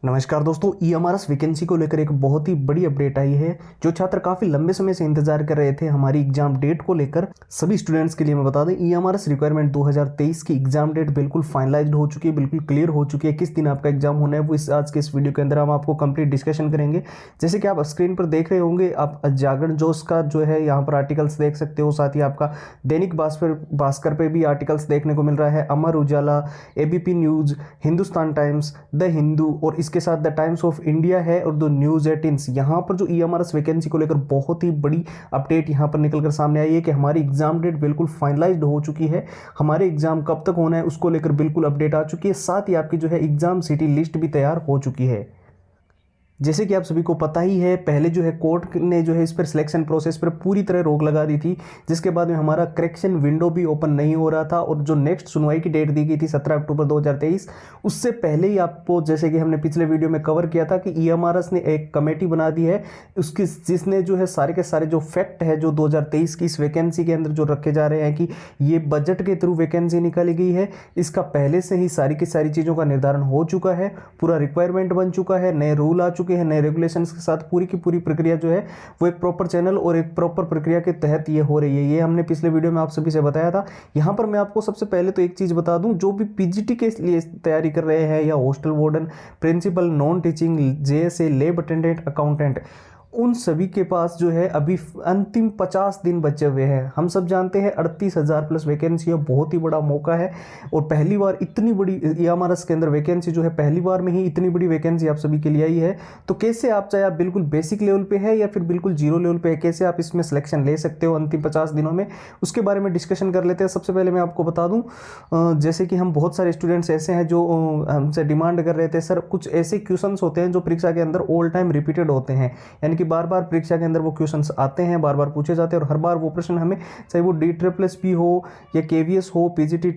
नमस्कार दोस्तों, EMRS vacancy को लेकर एक बहुत ही बड़ी अपडेट आई है। जो छात्र काफ़ी लंबे समय से इंतजार कर रहे थे हमारी एग्जाम डेट को लेकर, सभी स्टूडेंट्स के लिए मैं बता दें, ईएमआरएस रिक्वायरमेंट 2023 की एग्जाम डेट बिल्कुल फाइनलाइज्ड हो चुकी है, बिल्कुल क्लियर हो चुकी है। किस दिन आपका एग्जाम होना है वो आज के इस वीडियो के अंदर हम आपको कंप्लीट डिस्कशन करेंगे। जैसे कि आप स्क्रीन पर देख रहे होंगे, आप जागरण जोश का जो है यहाँ पर आर्टिकल्स देख सकते हो, साथ ही आपका दैनिक भास्कर पे भी आर्टिकल्स देखने को मिल रहा है, Amar Ujala, ABP news, Hindustan Times, the Hindu और इसके साथ द टाइम्स ऑफ इंडिया है और द न्यूज़ 18। यहाँ पर जो ईएमआरएस वैकेंसी को लेकर बहुत ही बड़ी अपडेट यहाँ पर निकलकर सामने आई है कि हमारी एग्जाम डेट बिल्कुल फाइनलाइज्ड हो चुकी है। हमारे एग्जाम कब तक होना है उसको लेकर बिल्कुल अपडेट आ चुकी है। साथ ही आपकी जो है एग्जाम सिटी लिस्ट भी तैयार हो चुकी है। जैसे कि आप सभी को पता ही है, पहले जो है कोर्ट ने जो है इस पर सिलेक्शन प्रोसेस पर पूरी तरह रोक लगा दी थी, जिसके बाद में हमारा करेक्शन विंडो भी ओपन नहीं हो रहा था और जो नेक्स्ट सुनवाई की डेट दी गई थी 17 अक्टूबर 2023, उससे पहले ही आपको, जैसे कि हमने पिछले वीडियो में कवर किया था, कि ईएमआरएस ने एक कमेटी बना दी है उसकी, जिसने जो है सारे के सारे जो फैक्ट है जो 2023 की इस वैकेंसी के अंदर जो रखे जा रहे हैं कि ये बजट के थ्रू वैकेंसी निकाली गई है, इसका पहले से ही सारी की सारी चीज़ों का निर्धारण हो चुका है, पूरा रिक्वायरमेंट बन चुका है, नए रूल आ चुके हैं, नए रेगुलेशंस के साथ पूरी की पूरी प्रक्रिया जो है वो एक प्रॉपर चैनल और एक प्रॉपर प्रक्रिया के तहत ये हो रही है। ये हमने पिछले वीडियो में आप सभी से बताया था। यहाँ पर मैं आपको सबसे पहले तो एक चीज़ बता दूं, जो भी पीजीटी के लिए तैयारी कर रहे हैं या hostel warden, principal, non teaching, JSA, lab attendant, accountant, उन सभी के पास जो है अभी अंतिम 50 दिन बचे हुए हैं। हम सब जानते हैं 38,000 प्लस वैकेंसी है, बहुत ही बड़ा मौका है और पहली बार इतनी बड़ी ईएमआरएस के अंदर वैकेंसी जो है पहली बार में ही इतनी बड़ी वैकेंसी आप सभी के लिए आई है। तो कैसे आप, चाहे आप बिल्कुल बेसिक लेवल पे है या फिर बिल्कुल जीरो लेवल पे है, कैसे आप इसमें सिलेक्शन ले सकते हो अंतिम 50 दिनों में, उसके बारे में डिस्कशन कर लेते हैं। सबसे पहले मैं आपको बता दूँ, जैसे कि हम बहुत सारे स्टूडेंट्स ऐसे हैं जो हमसे डिमांड कर रहे थे, सर कुछ ऐसे क्वेश्चंस होते हैं जो परीक्षा के अंदर ऑल टाइम रिपीटेड होते हैं, यानी बार बार परीक्षा के अंदर वो क्वेश्चंस आते हैं, बार बार पूछे जाते हैं और हर बार वो प्रश्न हमें, चाहे वो DSSS हो या केवीएस हो, पीजीटी,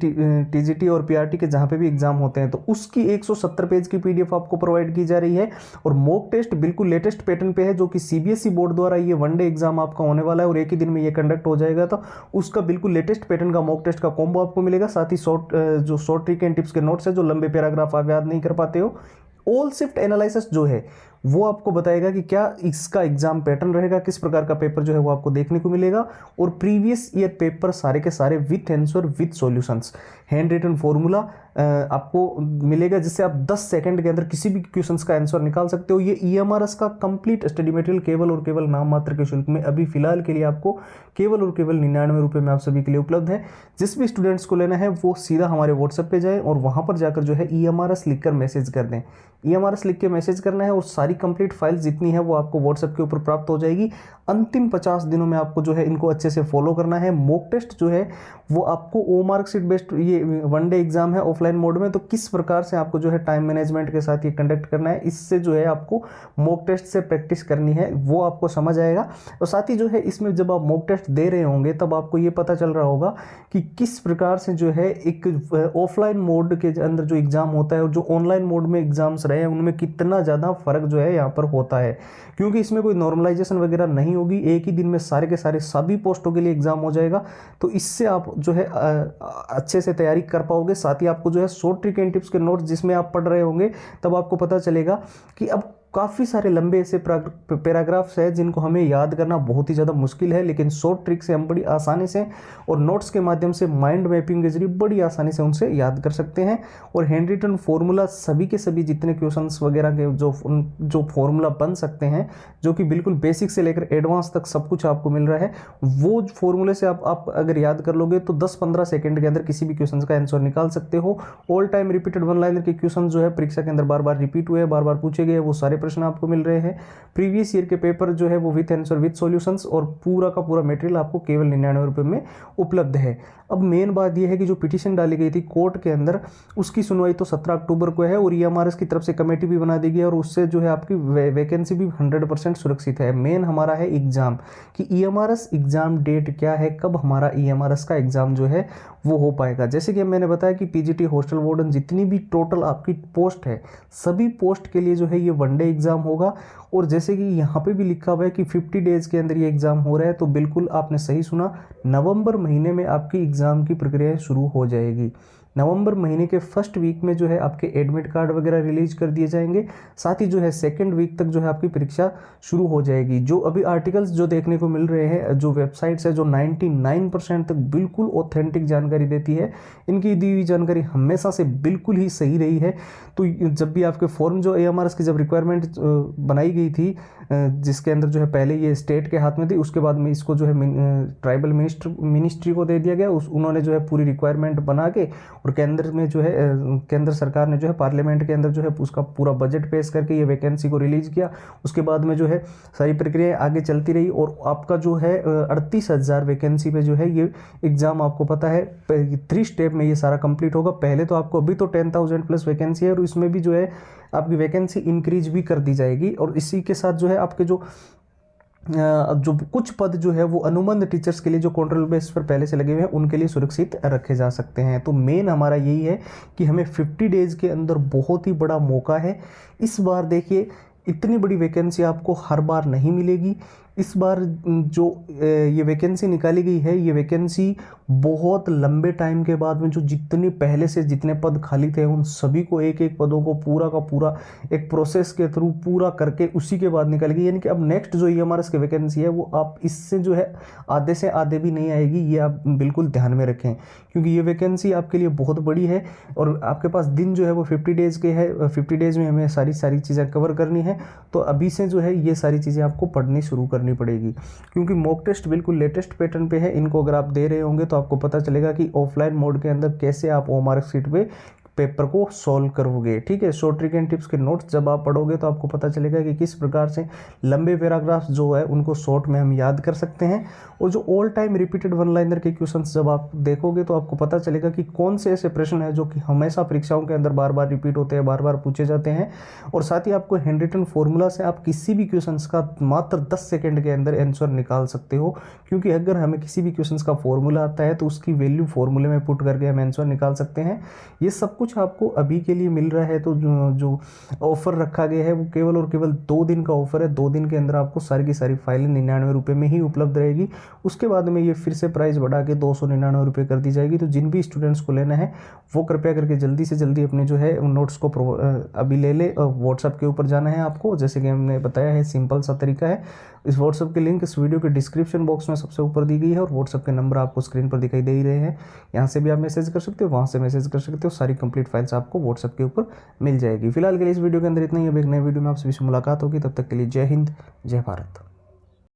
टीजीटी और पीआरटी के जहां पे भी एग्जाम होते हैं, तो उसकी 170 पेज की पीडीएफ आपको प्रोवाइड की जा रही है। और मॉक टेस्ट बिल्कुल लेटेस्ट पैटर्न पे है, जो कि सीबीएसई बोर्ड द्वारा ये वनडे एग्जाम आपका होने वाला है और एक ही दिन में ये कंडक्ट हो जाएगा। तो उसका बिल्कुल लेटेस्ट पैटर्न का मॉक टेस्ट का कॉम्बो आपको मिलेगा। साथ ही शॉर्ट ट्रिक एंड टिप्स के नोट्स है, जो लंबे पैराग्राफ आप याद नहीं कर पाते हो। ऑल शिफ्ट एनालिसिस जो है वो आपको बताएगा कि क्या इसका एग्जाम पैटर्न रहेगा, किस प्रकार का पेपर जो है वो आपको देखने को मिलेगा। और प्रीवियस ईयर पेपर सारे के सारे with answer with solutions, handwritten formula आपको मिलेगा, जिससे आप 10 सेकंड के अंदर किसी भी क्वेश्चंस का आंसर निकाल सकते हो। ये ईएमआरएस का कंप्लीट स्टडी मटेरियल केवल और केवल नाम मात्र के शुल्क में अभी फिलहाल के लिए आपको केवल और केवल 99 रुपये में आप सभी के लिए उपलब्ध है। जिस भी स्टूडेंट्स को लेना है वो सीधा हमारे व्हाट्सएप पे जाए और वहां पर जाकर जो है ईएमआरएस लिखकर मैसेज कर दें। ईएमआरएस लिख के मैसेज करना है और सारी कंप्लीट फाइल जितनी है वो आपको व्हाट्सएप के ऊपर प्राप्त हो जाएगी। अंतिम 50 दिनों में आपको जो है इनको अच्छे से फॉलो करना है। मॉक टेस्ट जो है वो आपको ओ मार्कशीट बेस्ड, ये वनडे एग्जाम है ऑफलाइन मोड में, तो किस प्रकार से आपको जो है टाइम मैनेजमेंट के साथ ये कंडक्ट करना है, इससे जो है आपको मॉक टेस्ट से प्रैक्टिस करनी है, वो आपको समझ आएगा। और साथ ही जो है इसमें जब आप मॉक टेस्ट दे रहे होंगे तब आपको ये पता चल रहा होगा कि किस प्रकार से जो है एक ऑफलाइन मोड के अंदर जो एग्जाम होता है और जो ऑनलाइन मोड में एग्जाम्स रहे हैं उनमें कितना ज़्यादा फर्क जो है यहाँ पर होता है, क्योंकि इसमें कोई नॉर्मलाइजेशन वगैरह नहीं होगी। एक ही दिन में सारे के सारे सभी पोस्टों के लिए एग्जाम हो जाएगा, तो इससे आप जो है अच्छे से तैयारी कर पाओगे। साथ ही आपको जो है शॉर्ट ट्रिक एंड टिप्स के नोट्स जिसमें आप पढ़ रहे होंगे, तब आपको पता चलेगा कि अब काफ़ी सारे लंबे ऐसे पैराग्राफ्स हैं जिनको हमें याद करना बहुत ही ज़्यादा मुश्किल है, लेकिन शॉर्ट ट्रिक से हम बड़ी आसानी से और नोट्स के माध्यम से माइंड मैपिंग के जरिए बड़ी आसानी से उनसे याद कर सकते हैं। और हैंड रिटन फॉर्मूला सभी के सभी जितने क्वेश्चंस वगैरह के जो फॉर्मूला बन सकते हैं, जो कि बिल्कुल बेसिक से लेकर एडवांस तक सब कुछ आपको मिल रहा है, वो फॉर्मूले से आप अगर याद कर लोगे तो 10-15 सेकेंड के अंदर किसी भी क्वेश्चन का आंसर निकाल सकते हो। All time repeated one liner के क्वेश्चन जो है परीक्षा के अंदर बार बार रिपीट हुए, बार बार पूछे गए, वो सारे प्रश्न आपको मिल रहे हैं। प्रीवियस ईयर के पेपर जो है वो विथ आंसर विथ सॉल्यूशंस और पूरा का पूरा मटेरियल आपको केवल 99 रुपये में उपलब्ध है। अब मेन बात यह है कि जो पिटीशन डाली गई थी कोर्ट के अंदर, उसकी सुनवाई तो 17 अक्टूबर को है और ईएमआरएस की तरफ से कमेटी भी बना दी गई है और उससे जो है आपकी वैकेंसी भी 100% सुरक्षित है। मेन हमारा है एग्जाम कि ईएमआरएस एग्जाम डेट क्या है, कब हमारा ईएमआरएस का एग्जाम जो है वो हो पाएगा। जैसे कि मैंने बताया कि पीजीटी, हॉस्टल वार्डन, जितनी भी टोटल आपकी पोस्ट है, सभी पोस्ट के लिए जो है ये वनडे एग्जाम होगा। और जैसे कि यहाँ पे भी लिखा हुआ है कि 50 डेज के अंदर ये एग्जाम हो रहा है, तो बिल्कुल आपने सही सुना, नवंबर महीने में आपकी एग्जाम की प्रक्रिया शुरू हो जाएगी। नवंबर महीने के फर्स्ट वीक में जो है आपके एडमिट कार्ड वगैरह रिलीज कर दिए जाएंगे। साथ ही जो है सेकेंड वीक तक जो है आपकी परीक्षा शुरू हो जाएगी। जो अभी आर्टिकल्स जो देखने को मिल रहे हैं, जो वेबसाइट्स है जो 99% तक बिल्कुल ऑथेंटिक जानकारी देती है, इनकी दी हुई जानकारी हमेशा से बिल्कुल ही सही रही है। तो जब भी आपके फॉर्म जो AMRS की जब रिक्वायरमेंट बनाई गई थी, जिसके अंदर जो है पहले ये स्टेट के हाथ में थी, उसके बाद में इसको जो है ट्राइबल मिनिस्ट्री को दे दिया गया। उन्होंने जो है पूरी रिक्वायरमेंट बना के और केंद्र में जो है केंद्र सरकार ने जो है पार्लियामेंट के अंदर जो है उसका पूरा बजट पेश करके ये वैकेंसी को रिलीज किया। उसके बाद में जो है सारी प्रक्रियाएं आगे चलती रही और आपका जो है 38,000 वैकेंसी पे जो है ये एग्ज़ाम आपको पता है 3 स्टेप में ये सारा कंप्लीट होगा। पहले तो आपको अभी तो 10,000 प्लस वैकेंसी है और इसमें भी जो है आपकी वैकेंसी इंक्रीज भी कर दी जाएगी। और इसी के साथ जो है आपके जो कुछ पद जो है वो अनुबंध टीचर्स के लिए जो कॉन्ट्रैक्ट बेस पर पहले से लगे हुए हैं उनके लिए सुरक्षित रखे जा सकते हैं। तो मेन हमारा यही है कि हमें 50 डेज के अंदर बहुत ही बड़ा मौका है। इस बार देखिए इतनी बड़ी वैकेंसी आपको हर बार नहीं मिलेगी। इस बार जो ये वैकेंसी निकाली गई है, ये वैकेंसी बहुत लंबे टाइम के बाद में जो जितनी पहले से जितने पद खाली थे उन सभी को एक एक पदों को पूरा का पूरा एक प्रोसेस के थ्रू पूरा करके उसी के बाद निकाली गई। यानी कि अब नेक्स्ट जो AMRS की वैकेंसी है वो आप इससे जो है आधे से आधे भी नहीं आएगी, ये आप बिल्कुल ध्यान में रखें, क्योंकि ये वैकेंसी आपके लिए बहुत बड़ी है और आपके पास दिन जो है वो 50 डेज़ के है। 50 डेज़ में हमें सारी चीज़ें कवर करनी है। तो अभी से जो है ये सारी चीज़ें आपको पढ़नी शुरू करनी पड़ेगी, क्योंकि मॉक टेस्ट बिल्कुल लेटेस्ट पैटर्न पे है। इनको अगर आप दे रहे होंगे तो आपको पता चलेगा कि ऑफलाइन मोड के अंदर कैसे आप OMR शीट पे पेपर को सॉल्व करोगे। ठीक है, शॉर्ट ट्रिक एंड टिप्स के नोट्स जब आप पढ़ोगे तो आपको पता चलेगा कि किस प्रकार से लंबे पैराग्राफ्स जो है उनको शॉर्ट में हम याद कर सकते हैं। और जो all time repeated one liner के क्वेश्चंस जब आप देखोगे तो आपको पता चलेगा कि कौन से ऐसे प्रश्न हैं जो कि हमेशा परीक्षाओं के अंदर बार बार रिपीट होते हैं, बार बार पूछे जाते हैं। और साथ ही आपको हैंड रिटन फॉर्मूला से आप किसी भी क्वेश्चन का मात्र 10 सेकेंड के अंदर आंसर निकाल सकते हो, क्योंकि अगर हमें किसी भी क्वेश्चन का फॉर्मूला आता है तो उसकी वैल्यू फॉर्मूले में पुट करके हम आंसर निकाल सकते हैं। ये सब कुछ आपको अभी के लिए मिल रहा है। तो जो ऑफर रखा गया है वो केवल और केवल 2 दिन का ऑफर है। 2 दिन के अंदर आपको सारी की सारी फाइलें 99 रुपये में ही उपलब्ध रहेगी। उसके बाद में ये फिर से प्राइस बढ़ा के 299 रुपये कर दी जाएगी। तो जिन भी स्टूडेंट्स को लेना है वो कृपया करके जल्दी से जल्दी अपने जो है नोट्स को अभी ले ले। व्हाट्सएप के ऊपर जाना है आपको, जैसे कि हमने बताया है, सिंपल सा तरीका है। इस व्हाट्सएप की लिंक इस वीडियो के डिस्क्रिप्शन बॉक्स में सबसे ऊपर दी गई है और व्हाट्सएप के नंबर आपको स्क्रीन पर दिखाई दे ही रहे हैं। यहाँ से भी आप मैसेज कर सकते हो, वहाँ से मैसेज कर सकते हो। सारी कंप्लीट फाइल्स आपको व्हाट्सएप के ऊपर मिल जाएगी। फिलहाल के लिए इस वीडियो के अंदर इतना ही। अब एक नए वीडियो में आप सभी से मुलाकात होगी, तब तक के लिए जय हिंद, जय भारत।